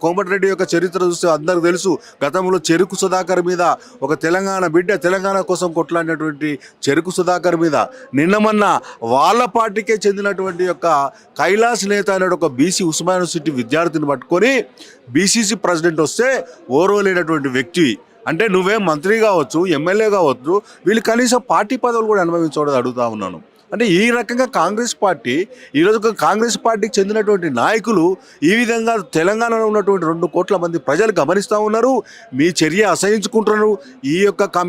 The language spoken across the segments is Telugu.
కోమటిరెడ్డి యొక్క చరిత్ర చూస్తే అందరికి తెలుసు. గతంలో చెరుకు సుధాకర్ మీద, ఒక తెలంగాణ బిడ్డ తెలంగాణ కోసం కొట్లాడినటువంటి చెరుకు సుధాకర్ మీద, నిన్న మొన్న వాళ్ళ పార్టీకే చెందినటువంటి యొక్క కైలాస్ నేత అనే ఒక బీసీ ఉస్మాన్ యూనివర్సిటీ విద్యార్థిని పట్టుకొని బీసీసీ ప్రెసిడెంట్ వస్తే ఓర్వలేనటువంటి వ్యక్తి. అంటే నువ్వేం మంత్రి కావచ్చు, ఎమ్మెల్యే కావచ్చు, వీళ్ళు కనీసం పార్టీ పదవులు కూడా అనుభవించకూడదు అడుగుతా ఉన్నాను. అంటే ఈ రకంగా కాంగ్రెస్ పార్టీ ఈరోజు కాంగ్రెస్ పార్టీకి చెందినటువంటి నాయకులు ఈ విధంగా తెలంగాణలో ఉన్నటువంటి 2 కోట్ల మంది ప్రజలు గమనిస్తూ ఉన్నారు. మీ చర్య అసహించుకుంటున్నారు.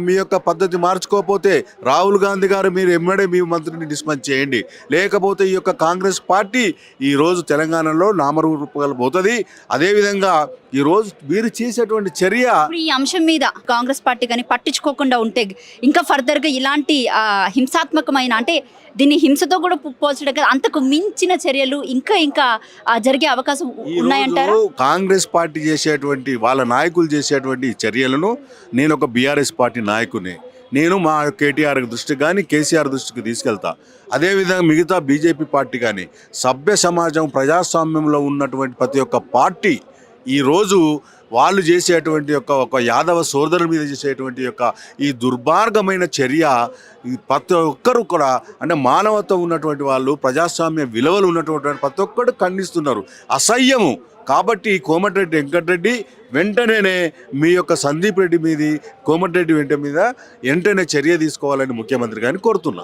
మీ యొక్క పద్ధతి మార్చుకోకపోతే రాహుల్ గాంధీ గారు మీరు ఎమ్మడే మీ మంత్రిని డిస్మిస్ చేయండి, లేకపోతే ఈ యొక్క కాంగ్రెస్ పార్టీ ఈరోజు తెలంగాణలో నామరూపాలు పోతుంది. అదేవిధంగా ఈరోజు మీరు చేసేటువంటి చర్య ఈ అంశం మీద కాంగ్రెస్ పార్టీ కానీ పట్టించుకోకుండా ఉంటే ఇంకా ఫర్దర్గా ఇలాంటి హింసాత్మకమైన, అంటే దీన్ని హింసతో కూడా పోల్చడం కదా, అంతకు మించిన చర్యలు ఇంకా జరిగే అవకాశం ఉన్నాయంటారా? కాంగ్రెస్ పార్టీ చేసేటువంటి వాళ్ళ నాయకులు చేసేటువంటి చర్యలను నేను ఒక బీఆర్ఎస్ పార్టీ నాయకుని నేను మా కేటీఆర్ దృష్టికి కానీ కేసీఆర్ దృష్టికి తీసుకెళ్తా. అదేవిధంగా మిగతా బీజేపీ పార్టీ కానీ సభ్య సమాజం ప్రజాస్వామ్యంలో ఉన్నటువంటి ప్రతి ఒక్క పార్టీ ఈరోజు వాళ్ళు చేసేటువంటి ఒక యాదవ సోదరుల మీద చేసేటువంటి ఈ దుర్మార్గమైన చర్య ప్రతి ఒక్కరు కూడా, అంటే మానవత్వం ఉన్నటువంటి వాళ్ళు, ప్రజాస్వామ్య విలువలు ఉన్నటువంటి ప్రతి ఒక్కరు ఖండిస్తున్నారు. అసహ్యము. కాబట్టి కోమటిరెడ్డి వెంకటరెడ్డి వెంటనే మీ యొక్క సందీప్ రెడ్డి మీది, కోమటిరెడ్డి మీద వెంటనే చర్య తీసుకోవాలని ముఖ్యమంత్రి గారిని కోరుతున్నారు.